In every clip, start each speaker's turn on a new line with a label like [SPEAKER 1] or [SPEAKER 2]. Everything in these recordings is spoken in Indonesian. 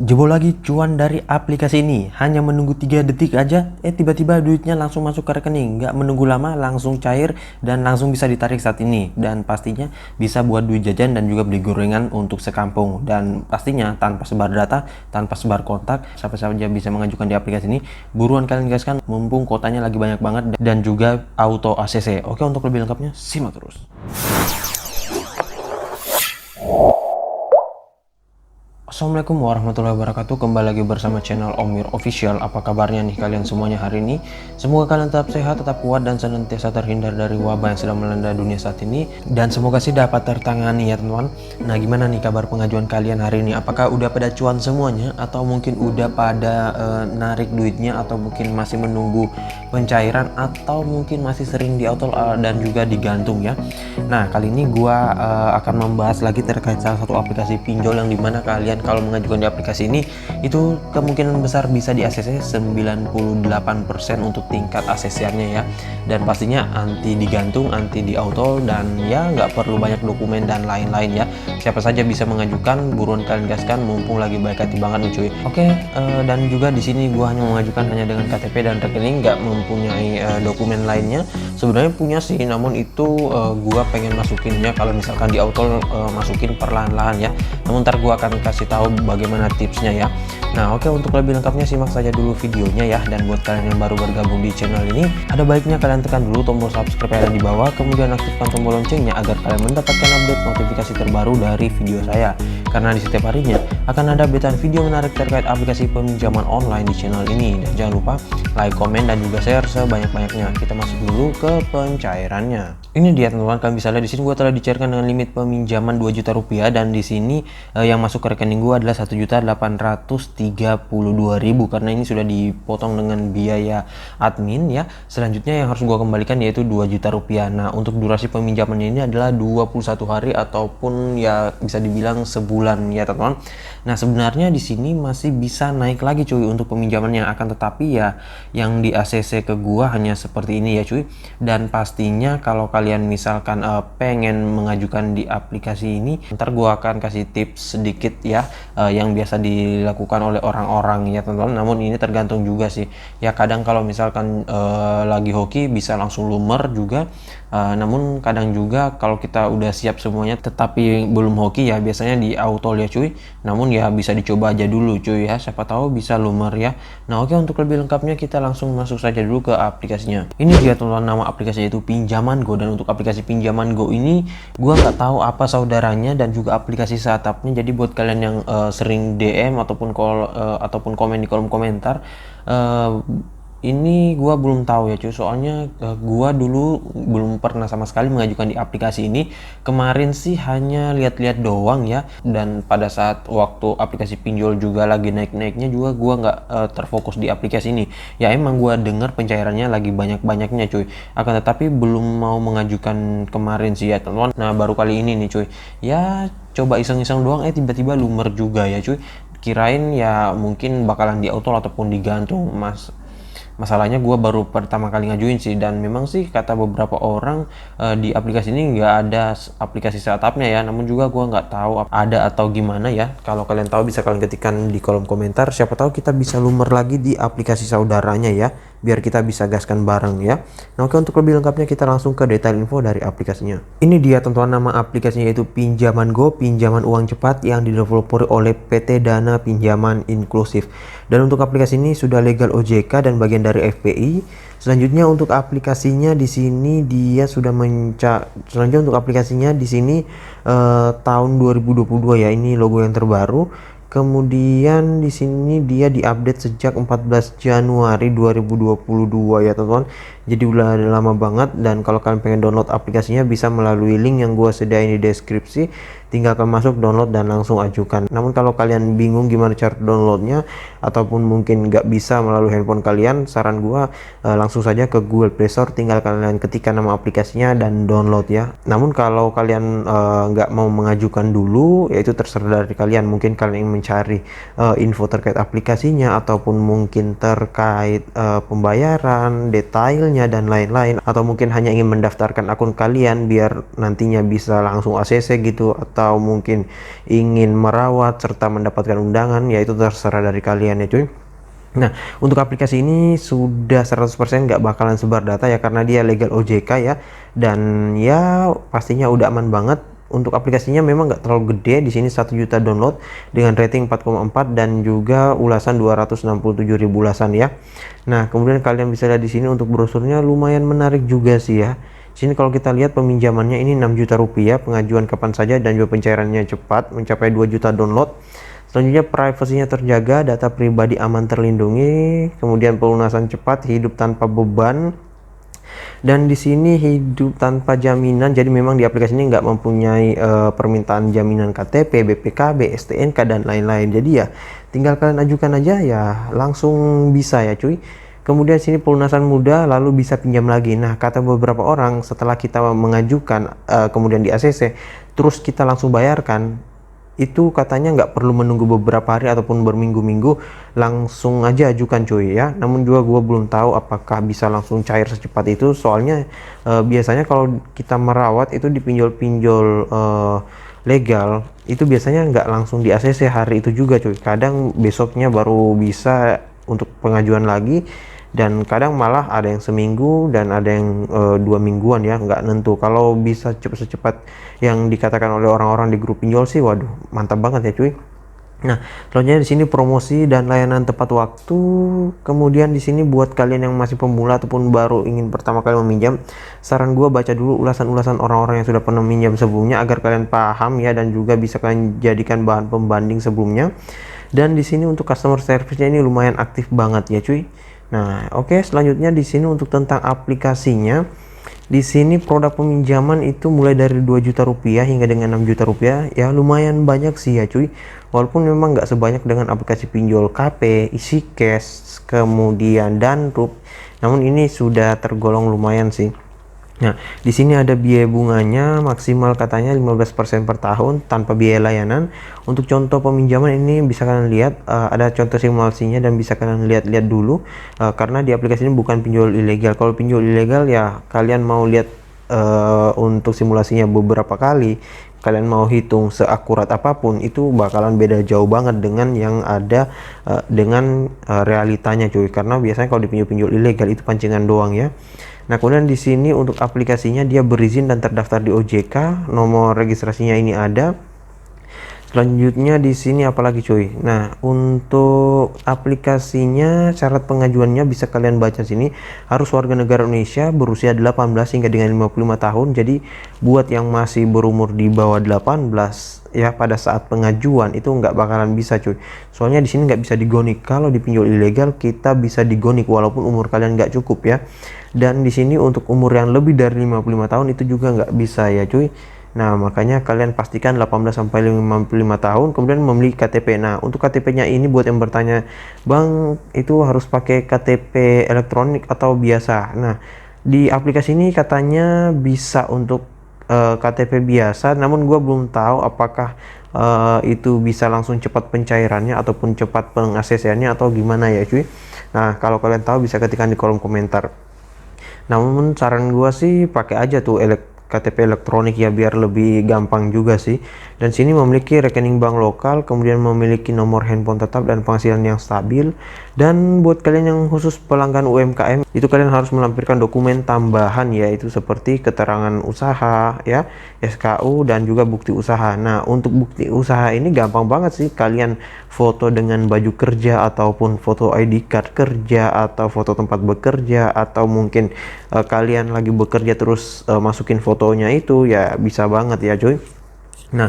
[SPEAKER 1] Jebol lagi cuan dari aplikasi ini, hanya menunggu 3 detik aja, tiba-tiba duitnya langsung masuk ke rekening, nggak menunggu lama, langsung cair dan langsung bisa ditarik saat ini. Dan pastinya bisa buat duit jajan dan juga beli gorengan untuk sekampung. Dan pastinya tanpa sebar data, tanpa sebar kontak, siapa saja bisa mengajukan di aplikasi ini. Buruan kalian gaskan, mumpung kotanya lagi banyak banget dan juga auto ACC. Oke, untuk lebih lengkapnya simak terus. Assalamualaikum warahmatullahi wabarakatuh. Kembali lagi bersama channel Omir Official. Apa kabarnya nih kalian semuanya hari ini? Semoga kalian tetap sehat, tetap kuat, dan senantiasa terhindar dari wabah yang sedang melanda dunia saat ini. Dan semoga sih dapat tertangani ya teman-teman. Nah, gimana nih kabar pengajuan kalian hari ini? Apakah udah pada cuan semuanya? Atau mungkin udah pada narik duitnya? Atau mungkin masih menunggu pencairan? Atau mungkin masih sering di auto dan juga digantung ya? Nah, kali ini gua akan membahas lagi terkait salah satu aplikasi pinjol yang dimana kalian kalau mengajukan di aplikasi ini itu kemungkinan besar bisa di ACC 98% untuk tingkat ACC-nya ya, dan pastinya anti digantung, anti di auto, dan ya nggak perlu banyak dokumen dan lain-lain ya. Siapa saja bisa mengajukan, buruan kalian gaskan mumpung lagi baik hati banget nih cuy. Oke, dan juga di sini gua hanya mengajukan hanya dengan KTP dan rekening, nggak mempunyai dokumen lainnya. Sebenarnya punya sih, namun itu gua pengen masukinnya kalau misalkan di auto masukin perlahan-lahan ya. Namun ntar gua akan kasih tahu bagaimana tipsnya ya. Nah, oke, untuk lebih lengkapnya simak saja dulu videonya ya. Dan buat kalian yang baru bergabung di channel ini, ada baiknya kalian tekan dulu tombol subscribe yang ada di bawah, kemudian aktifkan tombol loncengnya agar kalian mendapatkan update notifikasi terbaru dari video saya. Karena di setiap harinya akan ada updatean video menarik terkait aplikasi peminjaman online di channel ini. Dan jangan lupa like, komen, dan juga share sebanyak-banyaknya. Kita masuk dulu ke pencairannya. Ini dia teman-teman, kalian bisa lihat di sini gua telah dicairkan dengan limit peminjaman 2 juta rupiah, dan di sini yang masuk ke rekening gua adalah 1.832.000 karena ini sudah dipotong dengan biaya admin ya. Selanjutnya yang harus gua kembalikan yaitu 2 juta rupiah. Nah, untuk durasi peminjamannya ini adalah 21 hari ataupun ya bisa dibilang sebulan ya teman-teman. Nah, sebenarnya di sini masih bisa naik lagi cuy untuk peminjamannya, akan tetapi ya yang di ACC ke gua hanya seperti ini ya cuy. Dan pastinya kalau kalian misalkan pengen mengajukan di aplikasi ini, ntar gua akan kasih tips sedikit ya yang biasa dilakukan oleh orang-orang ya teman-teman. Namun ini tergantung juga sih ya, kadang kalau misalkan lagi hoki bisa langsung lumer juga, namun kadang juga kalau kita udah siap semuanya tetapi belum hoki ya biasanya di auto ya cuy. Namun ya bisa dicoba aja dulu cuy ya, siapa tahu bisa lumer ya. Nah, oke, untuk lebih lengkapnya kita langsung masuk saja dulu ke aplikasinya. Ini dia teman-teman, nama aplikasinya itu Pinjaman Go. Dan untuk aplikasi Pinjaman Go ini gua nggak tahu apa saudaranya dan juga aplikasi startupnya. Jadi buat kalian yang sering DM ataupun ataupun komen di kolom komentar, ini gua belum tahu ya cuy, soalnya gua dulu belum pernah sama sekali mengajukan di aplikasi ini. Kemarin sih hanya lihat-lihat doang ya, dan pada saat waktu aplikasi pinjol juga lagi naik-naiknya juga gua nggak terfokus di aplikasi ini ya. Emang gua dengar pencairannya lagi banyak-banyaknya cuy, akan tetapi belum mau mengajukan kemarin sih ya teman-teman. Nah, baru kali ini nih cuy ya, coba iseng-iseng doang tiba-tiba lumer juga ya cuy. Kirain ya mungkin bakalan di auto ataupun digantung. Masalahnya gue baru pertama kali ngajuin sih, dan memang sih kata beberapa orang di aplikasi ini nggak ada aplikasi startupnya ya. Namun juga gue nggak tahu ada atau gimana ya. Kalau kalian tahu bisa kalian ketikkan di kolom komentar, siapa tahu kita bisa lumer lagi di aplikasi saudaranya ya, biar kita bisa gaskan bareng ya. Nah, oke, untuk lebih lengkapnya kita langsung ke detail info dari aplikasinya. Ini dia teman-teman, nama aplikasinya yaitu Pinjaman Go, pinjaman uang cepat yang dideveloper oleh PT Dana Pinjaman Inklusif. Dan untuk aplikasi ini sudah legal OJK dan bagian dari FPI. Selanjutnya untuk aplikasinya di sini dia sudah selanjutnya untuk aplikasinya di sini tahun 2022 ya. Ini logo yang terbaru. Kemudian di sini dia diupdate sejak 14 Januari 2022 ya teman-teman. Jadi udah lama banget, dan kalau kalian pengen download aplikasinya bisa melalui link yang gue sediain di deskripsi. Tinggal kalian masuk, download, dan langsung ajukan. Namun kalau kalian bingung gimana cara downloadnya ataupun mungkin nggak bisa melalui handphone kalian, saran gue langsung saja ke Google Play Store, tinggal kalian ketikkan nama aplikasinya dan download ya. Namun kalau kalian nggak mau mengajukan dulu, ya itu terserah dari kalian. Mungkin kalian ingin mencari info terkait aplikasinya ataupun mungkin terkait pembayaran, detailnya, dan lain-lain, atau mungkin hanya ingin mendaftarkan akun kalian biar nantinya bisa langsung ACC gitu, atau mungkin ingin merawat serta mendapatkan undangan, ya itu terserah dari kalian ya cuy. Nah, untuk aplikasi ini sudah 100% nggak bakalan sebar data ya, karena dia legal OJK ya, dan ya pastinya udah aman banget. Untuk aplikasinya memang nggak terlalu gede, di sini 1 juta download dengan rating 4,4 dan juga ulasan 267.000 ulasan ya. Nah, kemudian kalian bisa lihat di sini untuk brosurnya lumayan menarik juga sih ya. Di sini kalau kita lihat peminjamannya ini 6 juta rupiah, pengajuan kapan saja dan juga pencairannya cepat, mencapai 2 juta download. Selanjutnya privasinya terjaga, data pribadi aman terlindungi, kemudian pelunasan cepat, hidup tanpa beban, dan di sini hidup tanpa jaminan. Jadi memang di aplikasi ini nggak mempunyai permintaan jaminan KTP, BPKB, STNK dan lain-lain. Jadi ya tinggal kalian ajukan aja ya langsung bisa ya cuy. Kemudian sini pelunasan mudah, lalu bisa pinjam lagi. Nah, kata beberapa orang setelah kita mengajukan kemudian di ACC, terus kita langsung bayarkan, itu katanya nggak perlu menunggu beberapa hari ataupun berminggu-minggu, langsung aja ajukan cuy ya. Namun juga gue belum tahu apakah bisa langsung cair secepat itu, soalnya biasanya kalau kita merawat itu di pinjol-pinjol legal itu biasanya nggak langsung di ACC hari itu juga cuy, kadang besoknya baru bisa untuk pengajuan lagi, dan kadang malah ada yang seminggu dan ada yang 2 mingguan ya, nggak nentu. Kalau bisa secepat yang dikatakan oleh orang-orang di grup pinjol sih, waduh mantap banget ya cuy. Nah, selanjutnya di sini promosi dan layanan tepat waktu. Kemudian di sini buat kalian yang masih pemula ataupun baru ingin pertama kali meminjam, saran gue baca dulu ulasan-ulasan orang-orang yang sudah pernah meminjam sebelumnya agar kalian paham ya, dan juga bisa kalian jadikan bahan pembanding sebelumnya. Dan di sini untuk customer service-nya ini lumayan aktif banget ya cuy. Nah, oke, selanjutnya di sini untuk tentang aplikasinya. Di sini produk peminjaman itu mulai dari 2 juta rupiah hingga dengan 6 juta rupiah. Ya lumayan banyak sih ya cuy. Walaupun memang nggak sebanyak dengan aplikasi pinjol KP, EasyCash, kemudian Danrup. Namun ini sudah tergolong lumayan sih. Nah, di sini ada biaya bunganya maksimal katanya 15% per tahun tanpa biaya layanan. Untuk contoh peminjaman ini bisa kalian lihat, ada contoh simulasinya dan bisa kalian lihat-lihat dulu, karena di aplikasi ini bukan pinjol ilegal. Kalau pinjol ilegal ya kalian mau lihat untuk simulasinya beberapa kali, kalian mau hitung seakurat apapun itu bakalan beda jauh banget dengan yang ada dengan realitanya cuy. Karena biasanya kalau di pinjol ilegal itu pancingan doang ya. Nah, kemudian di sini untuk aplikasinya dia berizin dan terdaftar di OJK, nomor registrasinya ini ada. Selanjutnya di sini apalagi cuy. Nah, untuk aplikasinya syarat pengajuannya bisa kalian baca sini, harus warga negara Indonesia berusia 18 hingga dengan 55 tahun. Jadi buat yang masih berumur di bawah 18 ya pada saat pengajuan itu nggak bakalan bisa cuy. Soalnya di sini nggak bisa digonik. Kalau di pinjol ilegal kita bisa digonik walaupun umur kalian nggak cukup ya. Dan di sini untuk umur yang lebih dari 55 tahun itu juga nggak bisa ya cuy. Nah, makanya kalian pastikan 18 sampai 55 tahun kemudian memiliki KTP. Nah, untuk KTP-nya ini buat yang bertanya, "Bang, itu harus pakai KTP elektronik atau biasa?" Nah, di aplikasi ini katanya bisa untuk KTP biasa, namun gue belum tahu apakah itu bisa langsung cepat pencairannya ataupun cepat pengaksesannya atau gimana ya cuy. Nah, kalau kalian tahu bisa ketikkan di kolom komentar. Namun saran gua sih pakai aja tuh KTP elektronik ya, biar lebih gampang juga sih. Dan sini memiliki rekening bank lokal, kemudian memiliki nomor handphone tetap dan penghasilan yang stabil. Dan buat kalian yang khusus pelanggan UMKM, itu kalian harus melampirkan dokumen tambahan yaitu seperti keterangan usaha ya, SKU dan juga bukti usaha. Nah, untuk bukti usaha ini gampang banget sih, kalian foto dengan baju kerja ataupun foto ID card kerja atau foto tempat bekerja, atau mungkin kalian lagi bekerja terus masukin fotonya itu ya bisa banget ya cuy. Nah,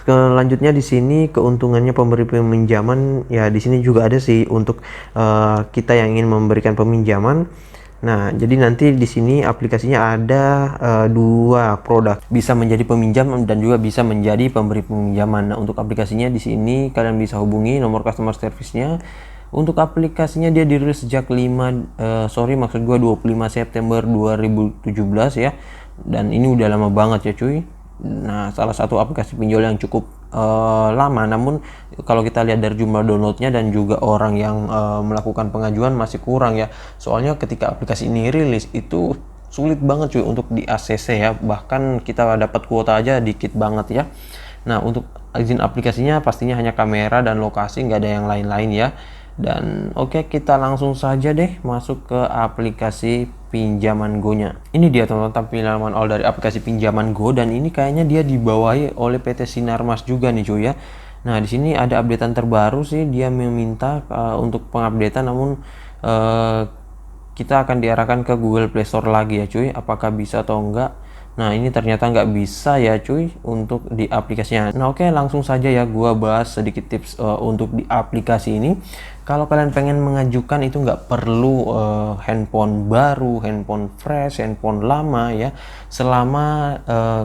[SPEAKER 1] selanjutnya di sini keuntungannya pemberi peminjaman ya, di sini juga ada sih untuk kita yang ingin memberikan peminjaman. Nah, jadi nanti di sini aplikasinya ada 2 produk, bisa menjadi peminjam dan juga bisa menjadi pemberi peminjaman. Nah, untuk aplikasinya di sini kalian bisa hubungi nomor customer service-nya. Untuk aplikasinya dia dirilis sejak 25 September 2017 ya. Dan ini udah lama banget ya cuy. Nah, salah satu aplikasi pinjol yang cukup lama, namun kalau kita lihat dari jumlah downloadnya dan juga orang yang melakukan pengajuan masih kurang ya. Soalnya ketika aplikasi ini rilis itu sulit banget cuy untuk di ACC ya, bahkan kita dapat kuota aja dikit banget ya. Nah, untuk izin aplikasinya pastinya hanya kamera dan lokasi, nggak ada yang lain-lain ya. Dan oke, kita langsung saja deh masuk ke aplikasi pinjaman Go-nya. Ini dia teman-teman tampilan awal dari aplikasi pinjaman Go, dan ini kayaknya dia dibawahi oleh PT Sinarmas juga nih cuy ya. Nah, di sini ada updatean terbaru sih, dia meminta untuk pengupdatean, namun kita akan diarahkan ke Google Play Store lagi ya cuy, apakah bisa atau enggak. Nah, ini ternyata nggak bisa ya cuy untuk di aplikasinya. Nah, oke, langsung saja ya gua bahas sedikit tips untuk di aplikasi ini. Kalau kalian pengen mengajukan itu nggak perlu handphone baru, handphone fresh, handphone lama ya. Selama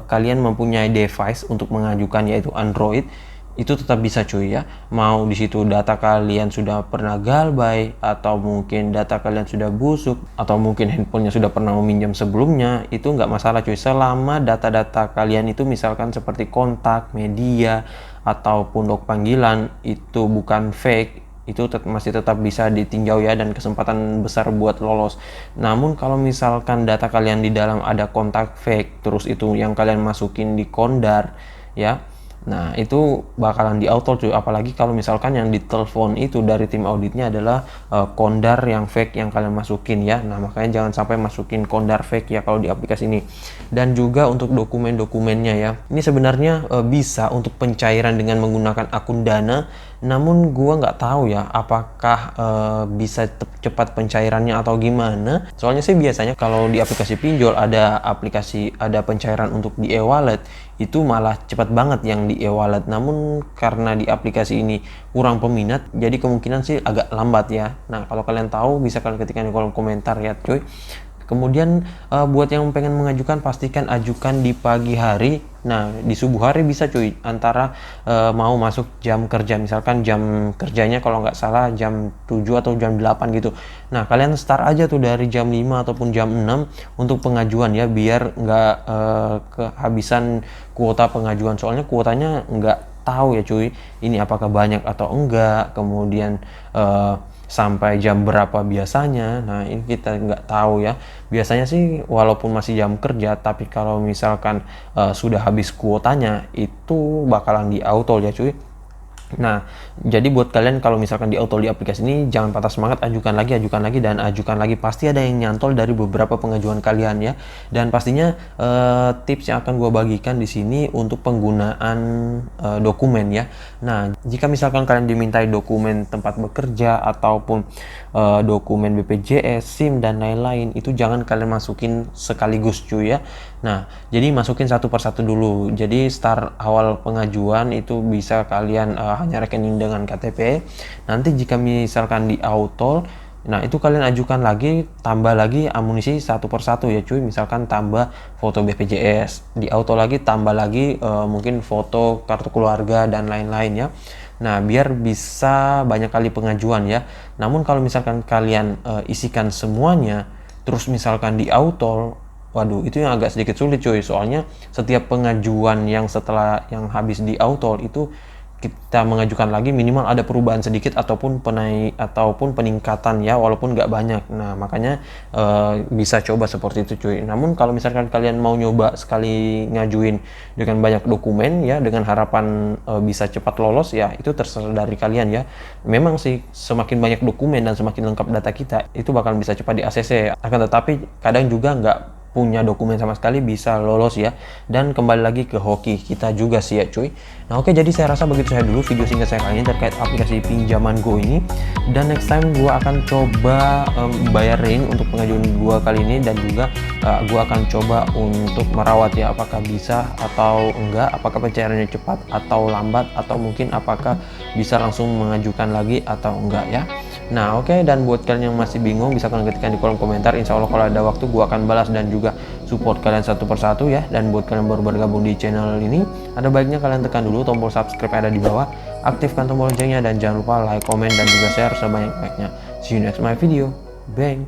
[SPEAKER 1] kalian mempunyai device untuk mengajukan yaitu Android, itu tetap bisa cuy ya. Mau di situ data kalian sudah pernah galbay, atau mungkin data kalian sudah busuk, atau mungkin handphonenya sudah pernah meminjam sebelumnya, itu nggak masalah cuy, selama data-data kalian itu misalkan seperti kontak, media, ataupun log panggilan itu bukan fake, itu masih tetap bisa ditinjau ya, dan kesempatan besar buat lolos. Namun kalau misalkan data kalian di dalam ada kontak fake, terus itu yang kalian masukin di Kondar ya, nah itu bakalan di auto cuy, apalagi kalau misalkan yang ditelepon itu dari tim auditnya adalah Kondar yang fake yang kalian masukin ya. Nah, makanya jangan sampai masukin Kondar fake ya kalau di aplikasi ini. Dan juga untuk dokumen-dokumennya ya, ini sebenarnya bisa untuk pencairan dengan menggunakan akun Dana, namun gua nggak tahu ya apakah bisa cepat pencairannya atau gimana. Soalnya sih biasanya kalau di aplikasi pinjol ada pencairan untuk di e-wallet, itu malah cepat banget yang di e-wallet. Namun karena di aplikasi ini kurang peminat, jadi kemungkinan sih agak lambat ya. Nah, kalau kalian tahu bisa kalian ketikkan di kolom komentar ya cuy. Kemudian buat yang pengen mengajukan, pastikan ajukan di pagi hari. Nah, di subuh hari bisa cuy, antara mau masuk jam kerja, misalkan jam kerjanya kalau nggak salah jam 7 atau jam 8 gitu. Nah, kalian start aja tuh dari jam 5 ataupun jam 6 untuk pengajuan ya, biar nggak kehabisan kuota pengajuan. Soalnya kuotanya nggak tahu ya cuy, ini apakah banyak atau enggak, kemudian sampai jam berapa biasanya. Nah, ini kita nggak tahu ya. Biasanya sih walaupun masih jam kerja, tapi kalau misalkan sudah habis kuotanya, itu bakalan di auto ya cuy. Nah, jadi buat kalian kalau misalkan di auto di aplikasi ini, jangan patah semangat, ajukan lagi, dan ajukan lagi. Pasti ada yang nyantol dari beberapa pengajuan kalian ya. Dan pastinya tips yang akan gue bagikan di sini untuk penggunaan dokumen ya. Nah, jika misalkan kalian dimintai dokumen tempat bekerja ataupun dokumen BPJS, SIM dan lain-lain, itu jangan kalian masukin sekaligus cuy ya. Nah, jadi masukin satu persatu dulu. Jadi start awal pengajuan itu bisa kalian hanya rekening dengan KTP. Nanti jika misalkan di auto, nah itu kalian ajukan lagi, tambah lagi amunisi satu persatu ya cuy. Misalkan tambah foto BPJS, di auto lagi tambah lagi mungkin foto kartu keluarga dan lain-lain ya. Nah, biar bisa banyak kali pengajuan ya. Namun kalau misalkan kalian isikan semuanya, terus misalkan di auto, waduh, itu yang agak sedikit sulit cuy. Soalnya setiap pengajuan yang setelah yang habis di auto itu kita mengajukan lagi, minimal ada perubahan sedikit ataupun peningkatan ya, walaupun nggak banyak. Nah, makanya bisa coba seperti itu cuy. Namun kalau misalkan kalian mau nyoba sekali ngajuin dengan banyak dokumen ya, dengan harapan bisa cepat lolos ya, itu terserah dari kalian ya. Memang sih semakin banyak dokumen dan semakin lengkap data kita, itu bakal bisa cepat di ACC. Akan tetapi kadang juga nggak punya dokumen sama sekali bisa lolos ya. Dan kembali lagi ke hoki kita juga sih ya cuy. Nah, oke, jadi saya rasa begitu saya dulu video singkat saya kali ini terkait aplikasi pinjaman Go ini. Dan next time gua akan coba bayarin untuk pengajuan gua kali ini, dan juga gua akan coba untuk merawat ya, apakah bisa atau enggak, apakah pencairannya cepat atau lambat, atau mungkin apakah bisa langsung mengajukan lagi atau enggak ya. Nah, oke, dan buat kalian yang masih bingung bisa kalian ketikkan di kolom komentar. Insya Allah kalau ada waktu gua akan balas dan juga support kalian satu persatu ya. Dan buat kalian baru bergabung di channel ini, ada baiknya kalian tekan dulu tombol subscribe yang ada di bawah, aktifkan tombol loncengnya, dan jangan lupa like, komen, dan juga share sebanyak-banyaknya. See you next my video. Bang.